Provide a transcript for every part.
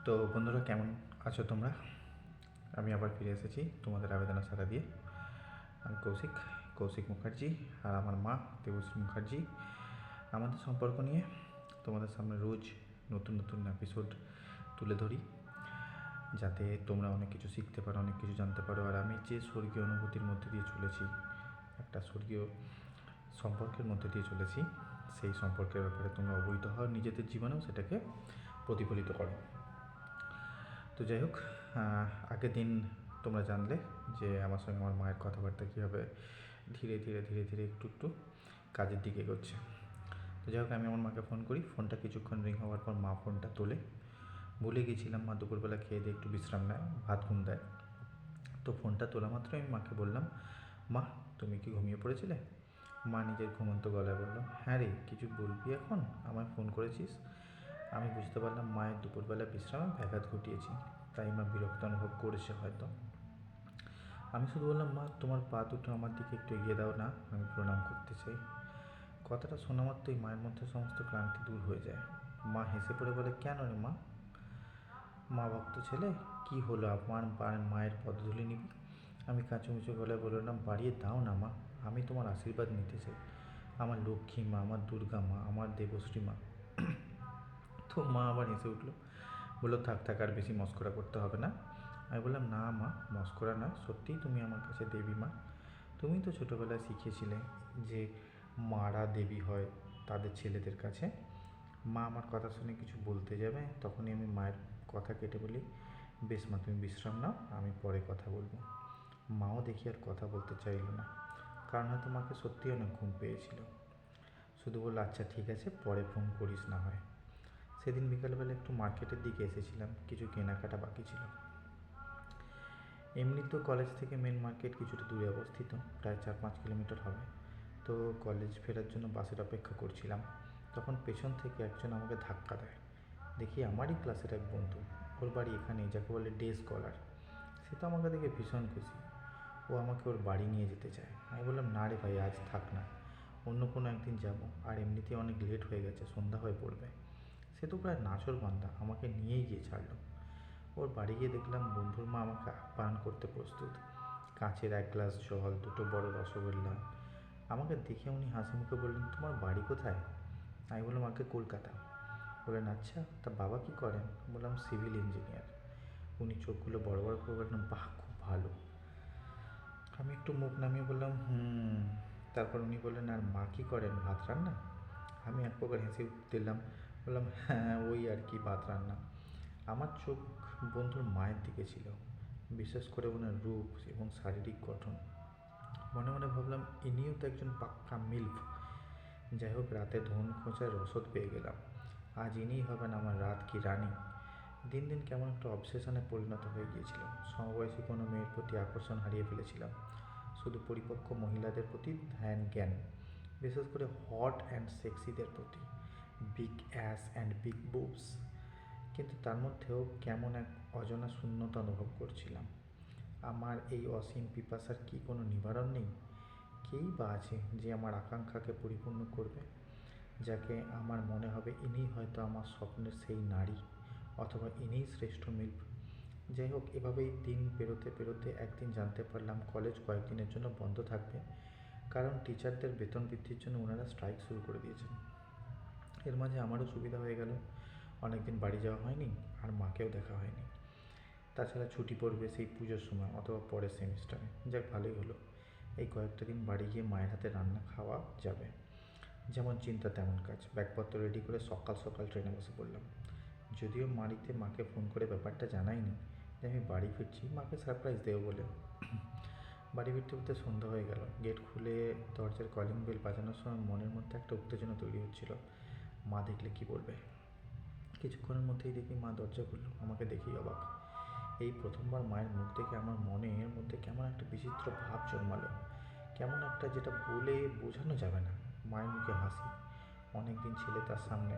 তো বন্ধুরা, কেমন আছো তোমরা? আমি আবার ফিরে এসেছি তোমাদের আবেদনের সাড়া দিয়ে। আমি কৌশিক মুখার্জি, আর আমার মা দেবশ্রী মুখার্জি। আমাদের সম্পর্ক নিয়ে তোমাদের সামনে রোজ নতুন নতুন এপিসোড তুলে ধরি, যাতে তোমরা অনেক কিছু শিখতে পারো, অনেক কিছু জানতে পারো। আর আমি যে স্বর্গীয় অনুভূতির মধ্যে দিয়ে চলেছি, একটা স্বর্গীয় সম্পর্কের মধ্যে দিয়ে চলেছি, সেই সম্পর্কের ব্যাপারে তোমরা অবহিত হও, নিজেদের জীবনেও সেটাকে প্রতিফলিত করো। তো যাই হোক, আগের দিন তোমরা জানলে যে আমার সঙ্গে আমার মায়ের কথাবার্তা কীভাবে ধীরে ধীরে ধীরে ধীরে একটু একটু কাজের দিকে এগোচ্ছে। তো যাই হোক, আমি আমার মাকে ফোন করি। ফোনটা কিছুক্ষণ রিং হওয়ার পর মা ফোনটা তোলে। ভুলে গিয়েছিলাম মা দুপুরবেলা খেয়ে দিয়ে একটু বিশ্রাম নেয়, ভাত ঘুম দেয়। তো ফোনটা তোলা মাত্র আমি মাকে বললাম, মা তুমি কি ঘুমিয়ে পড়েছিলে? মা নিজের ঘুমন্ত গলায় বলল, হ্যাঁ রে, কিছু বলবি এখন? আমায় ফোন করেছিস? আমি বুঝতে পারলাম মায়ের দুপুরবেলা বিশ্রামে ব্যাঘাত ঘটিয়েছি, তাই মা বিরক্ত অনুভব করেছে হয়তো। আমি শুধু বললাম, মা তোমার পা দুটো আমার দিকে একটু এগিয়ে দাও না, আমি প্রণাম করতে চাই। কথাটা শোনা মাত্রই মায়ের মধ্যে সমস্ত ক্লান্তি দূর হয়ে যায়। মা হেসে পড়ে বলে, কেন রে মা? মা ভক্ত ছেলে, কি হলো, আমার মায়ের পদধূলি নিবি? আমি কাঁচুমুচু গলায় বললাম, বাড়িয়ে দাও না মা, আমি তোমার আশীর্বাদ নিতে চাই। আমার লক্ষ্মী মা, আমার দুর্গা মা, আমার দেবশ্রী মা। তো মা আবার হেসে উঠলো, বললো, থাক থাক, আর বেশি মস্করা করতে হবে না। আমি বললাম, না মা, মস্করা নয়, সত্যিই তুমি আমার কাছে দেবী মা। তুমি তো ছোটোবেলায় শিখিয়েছিলে যে মারা দেবী হয় তাদের ছেলেদের কাছে। মা আমার কথা শুনে কিছু বলতে যাবে, তখনই আমি মায়ের কথা কেটে বলি, বেশ মা, তুমি বিশ্রাম নাও, আমি পরে কথা বলবো। মাও দেখি আর কথা বলতে চাইল না, কারণ হয়তো মাকে সত্যিই অনেক ঘুম পেয়েছিল। শুধু বললো, আচ্ছা ঠিক আছে, পরে ফোন করিস না হয়। সেদিন বিকালবেলা একটু মার্কেটের দিকে এসেছিলাম, কিছু কেনাকাটা বাকি ছিল। এমনি তো কলেজ থেকে মেন মার্কেট কিছুটা দূরে অবস্থিত, প্রায় 4-5 কিলোমিটার হবে। তো কলেজ ফেরার জন্য বাসের অপেক্ষা করছিলাম, তখন পেছন থেকে একজন আমাকে ধাক্কা দেয়। দেখি আমারই ক্লাসের এক বন্ধু, ওর বাড়ি এখানেই, যাকে বলে ডে স্কলার। সে তো আমাকে দেখে ভীষণ খুশি, ও আমাকে ওর বাড়ি নিয়ে যেতে চায়। আমি বললাম, না রে ভাই, আজ থাক না, অন্য কোনো একদিন যাব, আর এমনিতেই অনেক লেট হয়ে গেছে, সন্ধ্যা হয়ে পড়বে। সে তো প্রায় নাছোড় বান্দা, আমাকে নিয়েই গিয়ে ছাড়লো। ওর বাড়ি গিয়ে দেখলাম বন্ধুর মা আমাকে আপ্যায়ন করতে প্রস্তুত। কাঁচের 1 গ্লাস জল, 2টো বড় রসগোল্লা। আমাকে দেখে উনি হাসি মুখে বললেন, তোমার বাড়ি কোথায়? আমি বললাম, আগে কলকাতা। বললেন, আচ্ছা, তা বাবা কী করেন? বললাম, সিভিল ইঞ্জিনিয়ার। উনি চোখগুলো বড় বড় করে বললেন, বাহ, খুব ভালো। আমি একটু মুখ নামিয়ে বললাম, তারপর উনি বললেন, আর মা কী করেন? ভাত রান্না? আমি এক প্রকার হেসে দিলাম, বললাম, হ্যাঁ, ওই আর কি, ভাত রান্না। আমার চোখ বন্ধুর মায়ের দিকে ছিল, বিশেষ করে ওনার রূপ এবং শারীরিক গঠন। মনে মনে ভাবলাম, ইনিও তো একজন পাক্কা মিল্ফ। যাই হোক, রাতে ধন খোঁজার রসদ পেয়ে গেলাম। আজ ইনিই হবেন আমার রাত কি রানী। দিন দিন কেমন একটা অবসেশনে পরিণত হয়ে গিয়েছিল। সমবয়সী কোনো মেয়ের প্রতি আকর্ষণ হারিয়ে ফেলেছিলাম, শুধু পরিপক্ক মহিলাদের প্রতি ধ্যান জ্ঞান, বিশেষ করে হট অ্যান্ড সেক্সিদের প্রতি, big as and big boobs. কিন্তু তার মধ্যেও কেমন এক অজানা শূন্যতা অনুভব করছিলাম। আমার এই অসীম পিপাসার কি কোনো নিবারণ নেই? কেই বা আছে যে আমার আকাঙ্ক্ষাকে পরিপূর্ণ করবে, যাকে আমার মনে হবে ইনিই হয়তো আমার স্বপ্নের সেই নারী, অথবা ইনিই শ্রেষ্ঠ মিল্ফ। যাই হোক, এভাবেই দিন পেরোতে পেরোতে একদিন জানতে পারলাম কলেজ কয়েকদিনের জন্য বন্ধ থাকবে, কারণ টিচারদের বেতন বৃদ্ধির জন্য ওনারা স্ট্রাইক শুরু করে দিয়েছেন। এর মাঝে আমারও সুবিধা হয়ে গেল, অনেকদিন বাড়ি যাওয়া হয়নি, আর মাকেও দেখা হয়নি। তাছাড়া ছুটি পড়বে সেই পুজোর সময় অথবা পরের সেমিস্টারে। যাক, ভালোই হলো, এই কয়েকটা দিন বাড়ি গিয়ে মায়ের হাতে রান্না খাওয়া যাবে। যেমন চিন্তা তেমন কাজ, ব্যাগপত্র রেডি করে সকাল সকাল ট্রেনে বসে পড়লাম। যদিও বাড়িতে মাকে ফোন করে ব্যাপারটা জানাইনি যে আমি বাড়ি ফিরছি, মাকে সারপ্রাইজ দেবো বলে। বাড়ি ফিরতে ফিরতে সন্ধ্যা হয়ে গেল। গেট খুলে দরজার কলিং বেল বাজানোর সময় মনের মধ্যে একটা উত্তেজনা তৈরি হচ্ছিল, মা দেখলে কি বলবে। কিছুক্ষণের মধ্যেই দেখি মা দরজা খুলল, আমাকে দেখেই অবাক। এই প্রথমবার মায়ের মুখ দেখে আমার মনের মধ্যে কেমন একটা বিচিত্র ভাব জন্মালো, কেমন একটা, যেটা বলে বোঝানো যাবে না। মায়ের মুখে হাসি, অনেক দিন ছেলে তার সামনে।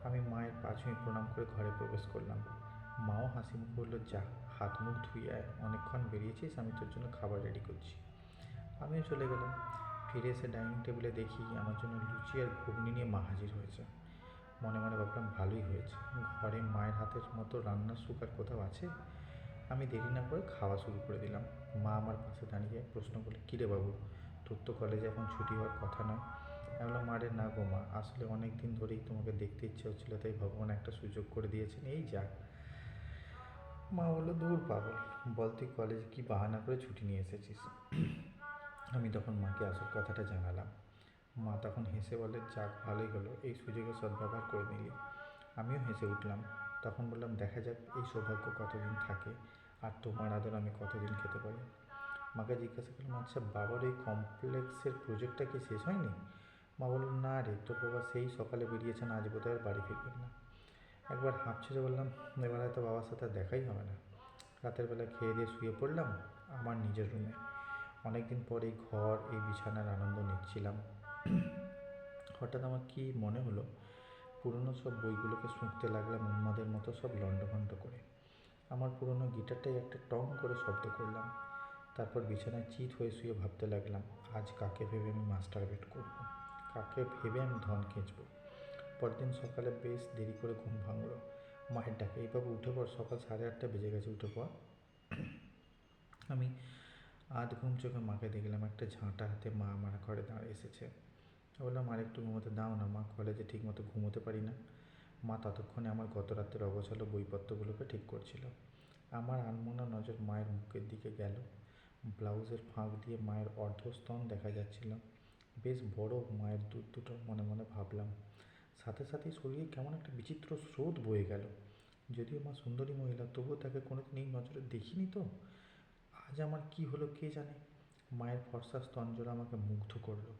আমি মায়ের পা ছুঁয়ে প্রণাম করে ঘরে প্রবেশ করলাম। মাও হাসি মুখ বলল, যা, হাত মুখ ধুয়ে আয়, অনেকক্ষণ বেরিয়েছিস, আমি তোর জন্য খাবার রেডি করছি। আমিও চলে গেলাম। ফিরে এসে ডাইনিং টেবিলে দেখি আমার জন্য লুচি আর ঘুগনি নিয়ে মা হাজির হয়েছে। মনে মনে ভাবলাম ভালোই হয়েছে, ঘরে মায়ের হাতের মতো রান্নার সুখ আর কোথাও আছে। আমি দেরি না করে খাওয়া শুরু করে দিলাম। মা আমার পাশে দাঁড়িয়ে প্রশ্ন করলে, কিরে বাবু, তোর তো কলেজে এখন ছুটি হওয়ার কথা নয়? আমি বললাম, আরে না গো মা, আসলে অনেক দিন ধরেই তোমাকে দেখতে ইচ্ছে হচ্ছিলো, তাই ভগবান একটা সুযোগ করে দিয়েছেন, এই যা। মা বললো, দূর পাগল, বল তুই কলেজে কী বাহানা করে ছুটি নিয়ে এসেছিস। আমি তখন মাকে আসল কথাটা জানালাম। মা তখন হেসে বলে, যাক ভালোই হলো, এই সুযোগে সদ্ব্যবহার করে নিলি। আমিও হেসে উঠলাম। তখন বললাম, দেখা যাক এই সৌভাগ্য কতদিন থাকে, আর তোমার আদর আমি কতদিন খেতে পারি। মাকে জিজ্ঞাসা করলাম, আচ্ছা বাবার এই কমপ্লেক্সের প্রজেক্টটা কি শেষ হয়নি? মা বলল, না রে, তোর বাবা সেই সকালে বেরিয়েছেন, আজ বোধহয় আর বাড়ি ফিরবেন না। একবার হাঁপ ছেড়ে বললাম, এবার হয়তো বাবার সাথে আর দেখাই হবে না। রাতের বেলা খেয়ে দিয়ে শুয়ে পড়লাম আমার নিজের রুমে। অনেকদিন পর এই ঘর, এই বিছানার আনন্দ নিচ্ছিলাম। হঠাৎ আমার কি মনে হলো, পুরনো সব বইগুলোকে শুঁকতে লাগলাম উন্মাদের মতো, সব লণ্ডভণ্ড করে। আমার পুরনো গিটারটাই একটা টং করে শব্দ করলাম। তারপর বিছানায় চিত হয়ে শুয়ে ভাবতে লাগলাম, আজ কাকে ভেবে আমি মাস্টার বেট করব, কাকে ভেবে আমি ধন খিঁচব। পরদিন সকালে বেশ দেরি করে ঘুম ভাঙলো। মায়ের ডাকে, এই বাবু উঠে পড়, সকাল 8:30 বেজে গেছে, উঠে পড়। আমি আধ ঘুম চোখে মাকে দেখলাম, একটা ঝাঁটা হাতে মা আমার ঘরে দাঁড়িয়ে এসেছে। বললাম, আর একটু ঘুমোতে দাও না মা, কলেজে ঠিক মতো ঘুমোতে পারি না। মা ততক্ষণে আমার গত রাতের অগোছালো বইপত্রগুলোকে ঠিক করছিল। আমার আনমনা নজর মায়ের মুখের দিকে গেল। ব্লাউজের ফাঁক দিয়ে মায়ের অর্ধস্তন দেখা যাচ্ছিল, বেশ বড় মায়ের দুধ দুটো, মনে মনে ভাবলাম। সাথে সাথেই শরীরে কেমন একটা বিচিত্র স্রোত বয়ে গেল। যদিও মা সুন্দরী মহিলা, তবুও তাকে কোনোদিন এই নজরে দেখিনি তো। আজ আমার কি হলো কে জানে। মায়ের ফর্সা স্তনজোড়া আমাকে মুগ্ধ করলো।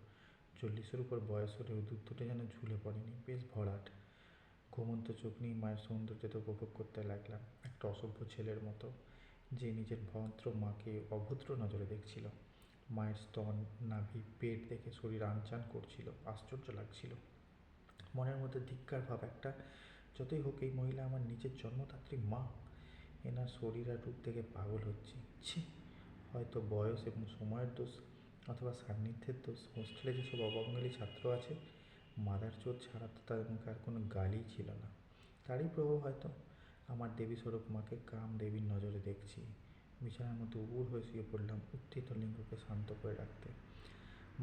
40-এর উপর বয়স হলেও দুধ দুটো যেন ঝুলে পড়েনি, বেশ ভরাট। ঘুমন্ত চোখ নিয়ে মায়ের সৌন্দর্যতা উপভোগ করতে লাগলাম, একটা অসভ্য ছেলের মতো, যে নিজের ভদ্র মাকে অভদ্র নজরে দেখছিল। মায়ের স্তন, নাভি, পেট দেখে শরীর আনচান করছিল, আশ্চর্য লাগছিল। মনের মধ্যে ধিক্কার ভাব একটা। যতই হোক এই মহিলা আমার নিজের জন্মদাত্রী মা। এনার শরীর আর রূপ দেখে পাগল হচ্ছি। ছি! হয়তো বয়স এবং সময়ের দোষ, অথবা সান্নিধ্যের দোষ। হোস্টেলে যেসব অবাঙালি ছাত্র আছে, মাদার চোদ ছাড়া তো তাদের মুখে আর কোনো গালিই ছিল না। তারই প্রভাব হয়তো। আমার দেবী স্বরূপ মাকে কাম দেবীর নজরে দেখছি। বিছানার মধ্যে উপুর হয়ে শুয়ে পড়লাম, উত্থিত লিঙ্গকে শান্ত করে রাখতে।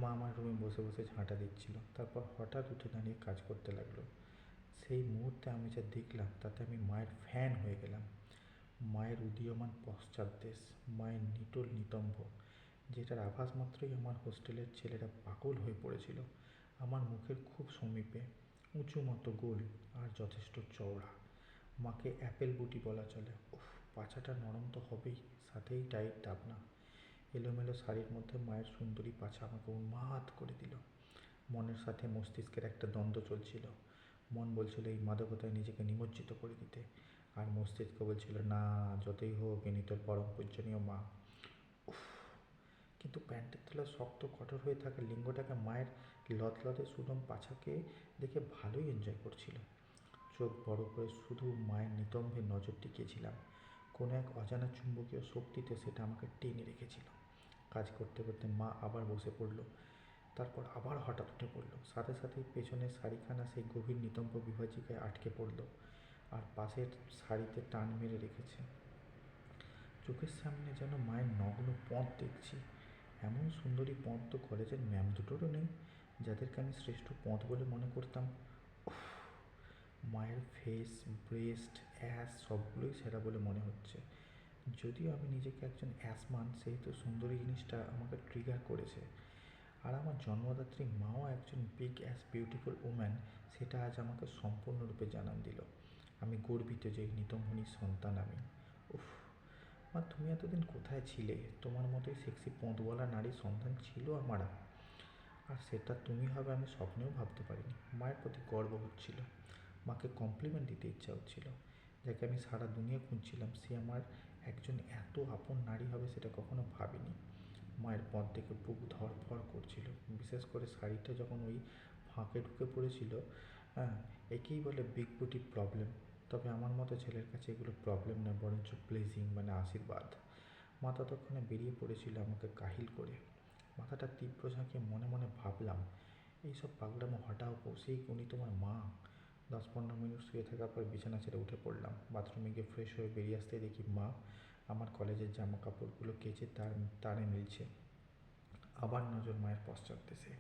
মা আমার রুমে বসে বসে ঝাঁটা দিচ্ছিল, তারপর হঠাৎ উঠে দাঁড়িয়ে কাজ করতে লাগলো। সেই মুহূর্তে আমি যা দেখলাম, তাতে আমি মায়ের ফ্যান হয়ে গেলাম। মায়ের উদীয়মান পশ্চাৎদেশ, মায়ের নিটোল নিতম্ব, যেটার আভাস মাত্রই আমার হোস্টেলের ছেলেরা পাগল হয়ে পড়েছিল। আমার মুখের খুব সমীপে, উঁচু মতো গোল, আর যথেষ্ট চওড়া। মাকে অ্যাপেল বুটি বলা চলে। উফ, পাছাটা নরম তো হবেই, সাথেই টাইট ডাবনা। এলোমেলো শাড়ির মধ্যে মায়ের সুন্দরী পাছা আমাকে উন্মাদ করে দিল। মনের সাথে মস্তিষ্কের একটা দ্বন্দ্ব চলছিল। মন বলছিল এই মাদকতায় নিজেকে নিমজ্জিত করে দিতে, আর মস্তিষ্ক বলছিল, না, যতই হোক ইনি তোর পরম পূজনীয় মা। উফ! কিন্তু প্যান্টের তলায় শক্ত কঠোর হয়ে থাকা লিঙ্গটাকে মায়ের লদলদে সুডম পাছাকে দেখে ভালোই এনজয় করছিল। চোখ বড় করে শুধু মায়ের নিতম্বে নজর টিকিয়েছিলাম। কোনো এক অজানা চুম্বকীয় শক্তিতে সেটা আমাকে টেনে রেখেছিল। কাজ করতে করতে মা আবার বসে পড়ল, তারপর আবার হঠাৎ উঠে পড়ল। সাথে সাথেই পেছনের শাড়িখানা সেই গভীর নিতম্ব বিভাজিকায় আটকে পড়ল, আর পাশের শাড়িতে টান মেরে রেখেছে। চোখের সামনে যেন মায়ের নগ্ন পথ দেখছি। এমন সুন্দরী পথ তো কলেজের ম্যাম দুটোরও নেই, যাদেরকে আমি শ্রেষ্ঠ পথ বলে মনে করতাম। উফ! মায়ের ফেস, ব্রেস্ট, অ্যাস সবগুলোই সেরা বলে মনে হচ্ছে। যদিও আমি নিজেকে একজন অ্যাসমান, সেহেতু সুন্দরী জিনিসটা আমাকে ট্রিগার করেছে। আর আমার জন্মদাত্রী মাও একজন বিগ অ্যাস বিউটিফুল ওম্যান, সেটা আজ আমাকে সম্পূর্ণরূপে জানান দিল। আমি গর্বিত যে এই নিতম্বনীর সন্তান আমি। উফ! মা, তুমি এতদিন কোথায় ছিলে? তোমার মতোই সেক্সি পোঁতওয়ালা নারীর সন্ধান ছিল আমার, আর সেটা তুমি হবে আমি স্বপ্নেও ভাবতে পারিনি। মায়ের প্রতি গর্ব হচ্ছিল। মাকে কমপ্লিমেন্ট দিতে ইচ্ছা হচ্ছিল। যাকে আমি সারা দুনিয়া খুঁজছিলাম, সে আমার একজন এত আপন নারী হবে সেটা কখনো ভাবিনি। মায়ের পথ দেখে বুক ধড়ফড় করছিল, বিশেষ করে শাড়িটা যখন ওই ফাঁকে ঢুকে পড়েছিল। হ্যাঁ, একেই বলে বিগ বুটি প্রবলেম। তবে আমার মতো ছেলের কাছে এগুলো প্রবলেম নয়, বরঞ্চ ব্লেজিং, মানে আশীর্বাদ। মা ততক্ষণে বেরিয়ে পড়েছিল আমাকে কাহিল করে। মাথাটা তীব্র ঝাঁকিয়ে মনে মনে ভাবলাম, এইসব পাগলামো হটাও কৌশিক, উনি তোমার মা। 10-15 মিনিট শুয়ে থাকার পর বিছানা ছেড়ে উঠে পড়লাম। বাথরুমে গিয়ে ফ্রেশ হয়ে বেরিয়ে আসতেই দেখি মা আমার কলেজের জামা কাপড়গুলো কেচে তারে মিলছে। আবার নজর মায়ের পশ্চাৎদেশে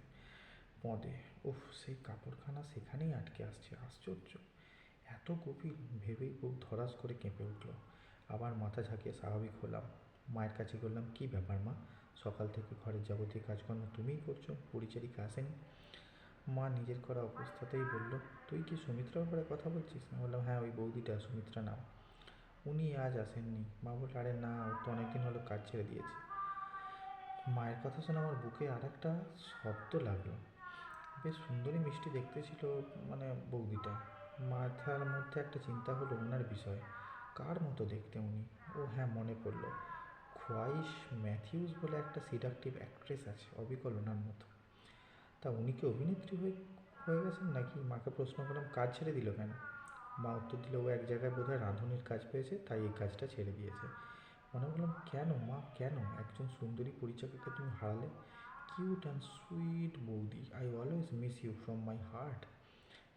পদে, উফ, সেই কাপড়খানা সেখানেই আটকে আসছে, আশ্চর্য! এত গভীর ভেবেই বুক ধড়াস করে কেঁপে উঠল। আবার মাথা ঝাঁকিয়ে স্বাভাবিক হলাম। মায়ের কাছে বললাম, কী ব্যাপার মা, সকাল থেকে ঘরের যাবতীয় কাজকর্ম তুমিই করছো, পরিচারিকা আসেনি? মা নিজের করা অবস্থাতেই বলল, তুই কি সুমিত্রার ব্যাপারে কথা বলছিস? আমি বললাম, হ্যাঁ, ওই বৌদিটা, সুমিত্রা নাম। উনি আজ আসেননি। মা বলল, আরে না, ও তো অনেকদিন হলো কাজ ছেড়ে দিয়েছে। মায়ের কথা শুনে আমার বুকে আর একটা শব্দ লাগলো। বেশ সুন্দরী মিষ্টি দেখতে ছিল, মানে বৌদিটা। মাথার মধ্যে একটা চিন্তা হলো ওনার বিষয়, কার মতো দেখতে উনি? ও হ্যাঁ, মনে পড়লো, খোয়াইশ ম্যাথিউস বলে একটা সিডাকটিভ অ্যাক্ট্রেস আছে, অবিকল ওনার মতো। তা উনি কি অভিনেত্রী হয়ে হয়ে গেছেন নাকি? মাকে প্রশ্ন করলাম, কাজ ছেড়ে দিল কেন? মা উত্তর দিল, ও এক জায়গায় বোধহয় রাঁধুনির কাজ পেয়েছে, তাই এই কাজটা ছেড়ে দিয়েছে। মনে বললাম, কেন মা, কেন? একজন সুন্দরী পরিচারিকাকে তুমি হারালে। কিউট অ্যান্ড সুইট বৌদি, I always miss you from my heart.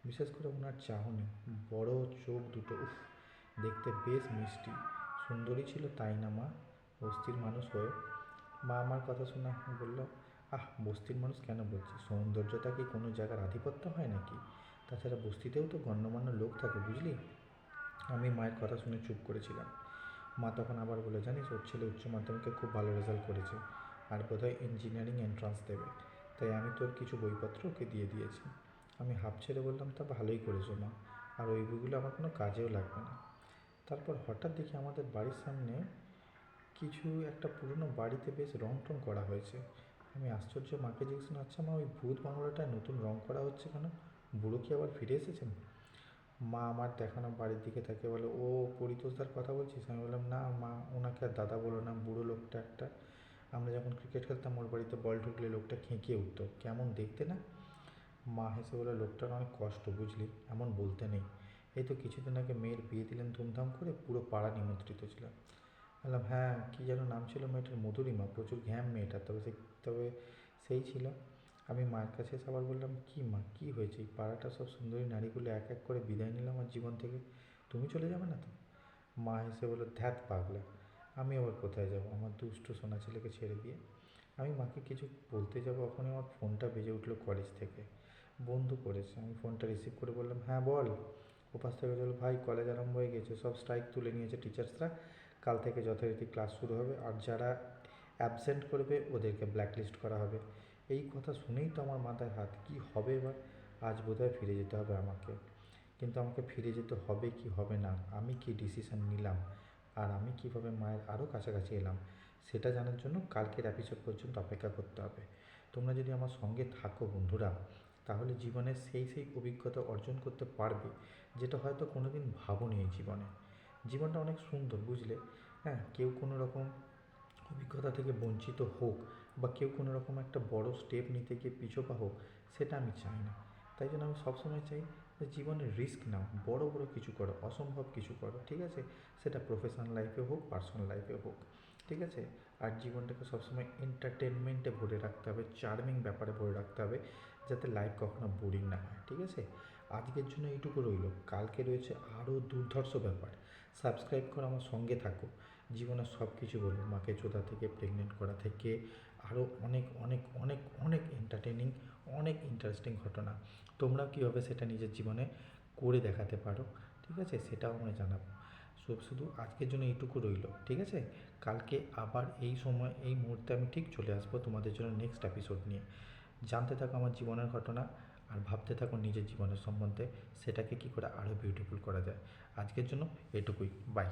বিশেষ করে ওনার চাহনি, বড় চোখ দুটো, উফ, দেখতে বেশ মিষ্টি। সুন্দরী ছিল তাই না মা, বস্তির মানুষ হয়ে? মা আমার কথা শুনে বলল, আহ, বস্তির মানুষ কেন বলছি, সৌন্দর্যতা কি কোনো জায়গার আধিপত্য হয় নাকি? তাছাড়া বস্তিতেও তো গণ্যমান্য লোক থাকে, বুঝলি? আমি মায়ের কথা শুনে চুপ করেছিলাম। মা তখন আবার বলে, জানিস, ওর ছেলে উচ্চ মাধ্যমিকে খুব ভালো রেজাল্ট করেছে, আর বোধহয় ইঞ্জিনিয়ারিং এন্ট্রান্স দেবে, তাই আমি তোর কিছু বইপত্র ওকে দিয়ে দিয়েছি। আমি হাঁপ ছেড়ে বললাম, তা ভালোই করেছো মা, আর ওই বইগুলো আমার কোনো কাজেও লাগবে না। তারপর হঠাৎ দেখি আমাদের বাড়ির সামনে কিছু একটা পুরনো বাড়িতে বেশ রং টং করা হয়েছে। আমি আশ্চর্য মাকে জিজ্ঞেস করলাম, আচ্ছা মা, ওই ভূত বাংলোটায় নতুন রং করা হচ্ছে কেন? বুড়ো কি আবার ফিরে এসেছেন? মা আমার দেখানো বাড়ির দিকে তাকিয়ে বলে, ও পরিতোষদার কথা বলছিস? আমি বললাম, না মা, ওনাকে আর দাদা বলো না, বুড়ো লোকটা একটা। আমরা যখন ক্রিকেট খেলতাম ওর বাড়িতে বল ঢুকলে লোকটা খেঁকিয়ে উঠতো, কেমন দেখতে না? মা হেসে বলে, লোকটার অনেক কষ্ট, বুঝলি, এমন বলতে নেই। এই তো কিছুদিন আগে মেয়ের বিয়ে দিলেন ধুমধাম করে, পুরো পাড়া নিমন্ত্রিত ছিল। বললাম, হ্যাঁ, কী যেন নাম ছিল মেয়েটার, মধুরিমা, প্রচুর ঘ্যাম মেয়েটা, তবে সেই ছিল। আমি মায়ের কাছে এসে আবার বললাম, কী মা, কী হয়েছে? এই পাড়াটা সব সুন্দরী নারীগুলো এক এক করে বিদায় নিলাম আমার জীবন থেকে, তুমি চলে যাবে না তো? মা হেসে বলল, ধ্যাত পাগলা, আমি আবার কোথায় যাব আমার দুষ্টু সোনা ছেলেকে ছেড়ে দিয়ে? আমি মাকে কিছু বলতে যাবো, ওখানে আমার ফোনটা বেজে উঠলো কলেজ থেকে। বন্ধু করেছে। আমি ফোনটা রিসিভ করে বললাম, হ্যাঁ বল। ওপাশ থেকে বলল, ভাই, কলেজ আরম্ভ হয়ে গেছে, সব স্ট্রাইক তুলে নিয়েছে টিচার্সরা, কাল থেকে যথারীতি ক্লাস শুরু হবে, আর যারা অ্যাবসেন্ট করবে ওদেরকে ব্ল্যাকলিস্ট করা হবে। এই কথা শুনেই তো আমার মাথায় হাত, কী হবে এবার? আজ বোধহয় ফিরে যেতে হবে আমাকে। কিন্তু আমাকে ফিরে যেতে হবে কি হবে না, আমি কি ডিসিশন নিলাম, আর আমি কিভাবে মায়ের আরও কাছাকাছি এলাম, সেটা জানার জন্য কালকের এপিসোড পর্যন্ত অপেক্ষা করতে হবে। তোমরা যদি আমার সঙ্গে থাকো বন্ধুরা, তাহলে জীবনের সেই অভিজ্ঞতা অর্জন করতে পারবে, যেটা হয়তো কোনো দিন ভাবোনি এই জীবনে। জীবনটা অনেক সুন্দর, বুঝলে? হ্যাঁ, কেউ কোনো রকম অভিজ্ঞতা থেকে বঞ্চিত হোক, বা কেউ কোনো রকম একটা বড় স্টেপ নিতে গিয়ে পিছপা হোক, সেটা আমি চাই না। তাই জন্য আমি সবসময় চাই যে জীবনে রিস্ক নাও, বড় বড় কিছু করো, অসম্ভব কিছু করো, ঠিক আছে? সেটা প্রফেশনাল লাইফে হোক, পার্সোনাল লাইফে হোক, ঠিক আছে? আর জীবনটাকে সবসময় এন্টারটেনমেন্টে ভরে রাখতে হবে, চার্মিং ব্যাপারে ভরে রাখতে হবে, যাতে লাইফ কখনো বোরিং না হয়, ঠিক আছে? আজকের জন্য এইটুকু রইল, কালকে রয়েছে আরও দুর্ধর্ষ ব্যাপার। সাবস্ক্রাইব করে আমার সঙ্গে থাকো। জীবনের সব কিছু বলবো, মাকে চোদা থেকে, প্রেগনেন্ট করা থেকে, আরও অনেক অনেক অনেক অনেক এন্টারটেনিং, অনেক ইন্টারেস্টিং ঘটনা। তোমরা কীভাবে সেটা নিজের জীবনে করে দেখাতে পারো, ঠিক আছে, সেটাও আমায় জানাবো। শুধু আজকের জন্য এইটুকু রইল, ঠিক আছে? কালকে আবার এই সময় এই মুহূর্তে আমি ঠিক চলে আসবো তোমাদের জন্য নেক্সট এপিসোড নিয়ে। জানতে থাকো আমার জীবনের ঘটনা, আর ভাবতে থাকো নিজের জীবনের সম্বন্ধে, সেটাকে কী করে আরও বিউটিফুল করা যায়। আজকের জন্য এটুকুই, বাই।